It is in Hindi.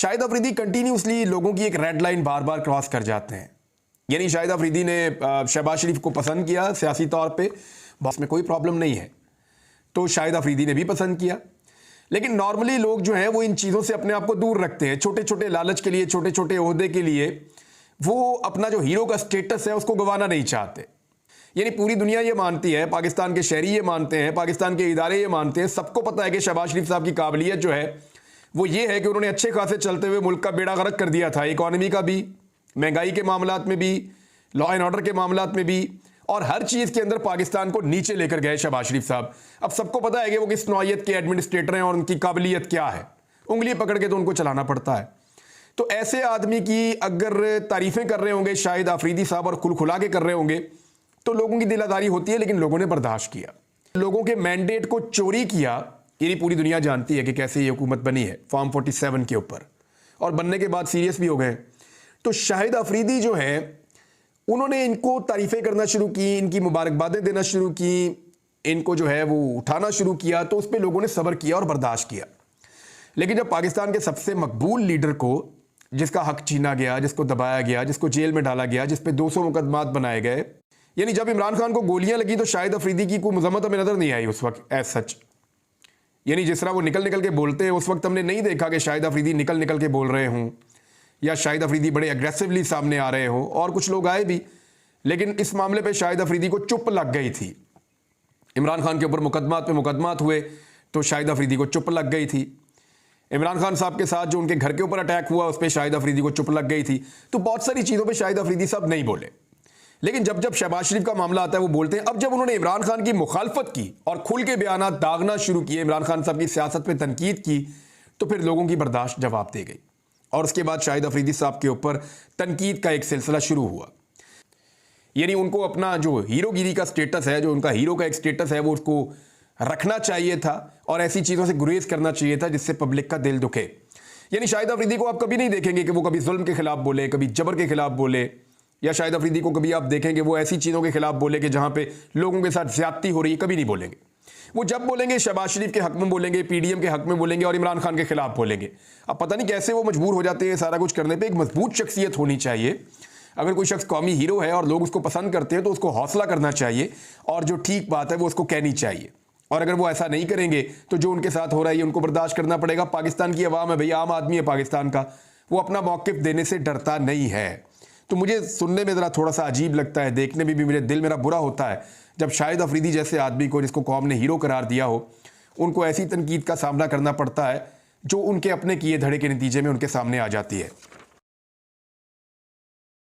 शाहिद अफरीदी कंटिन्यूसली लोगों की एक रेड लाइन बार बार क्रॉस कर जाते हैं। यानी शाहिद अफरीदी ने शहबाज शरीफ को पसंद किया सियासी तौर पे, बस में कोई प्रॉब्लम नहीं है, तो शाहिद अफरीदी ने भी पसंद किया। लेकिन नॉर्मली लोग जो हैं वो इन चीज़ों से अपने आप को दूर रखते हैं। छोटे छोटे लालच के लिए, छोटे छोटे ओहदे के लिए वो अपना जो हीरो का स्टेटस है उसको गंवाना नहीं चाहते। यानी पूरी दुनिया ये मानती है, पाकिस्तान के शहरी ये मानते हैं, पाकिस्तान के इदारे ये मानते हैं, सबको पता है कि शहबाज शरीफ साहब की काबिलियत जो है वो ये है कि उन्होंने अच्छे खासे चलते हुए मुल्क का बेड़ा गर्क कर दिया था, इकॉनमी का भी, महंगाई के मामलात में भी, लॉ एंड ऑर्डर के मामलात में भी, और हर चीज़ के अंदर पाकिस्तान को नीचे लेकर गए शहबाज शरीफ साहब। अब सबको पता है कि वो किस नौइयत के एडमिनिस्ट्रेटर हैं और उनकी काबिलियत क्या है, उंगली पकड़ के तो उनको चलाना पड़ता है। तो ऐसे आदमी की अगर तारीफें कर रहे होंगे शाहिद अफरीदी साहब और खुलखुला के कर रहे होंगे तो लोगों की दिलादारी होती है, लेकिन लोगों ने बर्दाश्त किया, लोगों के मैंडेट को चोरी किया। ये पूरी दुनिया जानती है कि कैसे ये हुकूमत बनी है फॉर्म 47 के ऊपर, और बनने के बाद सीरियस भी हो गए। तो शाहिद अफरीदी जो है उन्होंने इनको तारीफें करना शुरू की, इनकी मुबारकबादें देना शुरू की, इनको जो है वो उठाना शुरू किया, तो उस पर लोगों ने सब्र किया और बर्दाश्त किया। लेकिन जब पाकिस्तान के सबसे मकबूल लीडर को, जिसका हक छीना गया, जिसको दबाया गया, जिसको जेल में डाला गया, जिस पे 200 मुकदमात बनाए गए, यानी जब इमरान खान को गोलियां लगी तो शाहिद अफरीदी की कोई मजम्मत हमें नजर नहीं आई उस वक्त एज सच। यानी जिस तरह वो निकल निकल के बोलते हैं उस वक्त हमने नहीं देखा कि शाहिद अफरीदी निकल निकल के बोल रहे हों या शाहिद अफरीदी बड़े अग्रेसिवली सामने आ रहे हों, और कुछ लोग आए भी, लेकिन इस मामले पे शाहिद अफरीदी को चुप लग गई थी। इमरान खान के ऊपर मुकदमात पे मुकदमात हुए तो शाहिद अफरीदी को चुप लग गई थी। इमरान खान साहब के साथ जो उनके घर के ऊपर अटैक हुआ उस पर शाहिद अफरीदी को चुप लग गई थी। तो बहुत सारी चीज़ों पर शाहिद अफरीदी साहब नहीं बोले, लेकिन जब जब शहबाज शरीफ का मामला आता है वो बोलते हैं। अब जब उन्होंने इमरान खान की मुखालफत की और खुल के बयानात दागना शुरू किए, इमरान खान साहब की सियासत पे तनकीद की, तो फिर लोगों की बर्दाश्त जवाब दे गई, और उसके बाद शाहिद अफरीदी साहब के ऊपर तनकीद का एक सिलसिला शुरू हुआ। यानी उनको अपना जो हीरोगिरी का स्टेटस है, जो उनका हीरो का एक स्टेटस है, वो उसको रखना चाहिए था और ऐसी चीज़ों से गुरेज करना चाहिए था जिससे पब्लिक का दिल दुखे। यानी शाहिद अफरीदी को आप कभी नहीं देखेंगे कि वो कभी जुल्म के खिलाफ बोले, कभी जबर के खिलाफ बोले, या शाहिद अफरीदी को कभी आप देखेंगे वो ऐसी चीज़ों के खिलाफ बोले कि जहाँ पे लोगों के साथ ज्यादती हो रही है, कभी नहीं बोलेंगे। वो जब बोलेंगे शहबाज शरीफ के हक में बोलेंगे, पीडीएम के हक में बोलेंगे और इमरान खान के खिलाफ बोलेंगे। अब पता नहीं कैसे वो मजबूर हो जाते हैं सारा कुछ करने पर। एक मजबूत शख्सियत होनी चाहिए। अगर कोई शख्स कौमी हीरो है और लोग उसको पसंद करते हैं तो उसको हौसला करना चाहिए और जो ठीक बात है वो उसको कहनी चाहिए। और अगर वो ऐसा नहीं करेंगे तो जो उनके साथ हो रहा है उनको बर्दाश्त करना पड़ेगा। पाकिस्तान की आवाम है भैया, आम आदमी है पाकिस्तान का, वो अपना मौक़िफ़ देने से डरता नहीं है। तो मुझे सुनने में ज़रा थोड़ा सा अजीब लगता है, देखने में भी मेरे दिल मेरा बुरा होता है जब शाहिद अफरीदी जैसे आदमी को, जिसको कौम ने हीरो करार दिया हो, उनको ऐसी तनकीद का सामना करना पड़ता है जो उनके अपने किए धड़े के नतीजे में उनके सामने आ जाती है।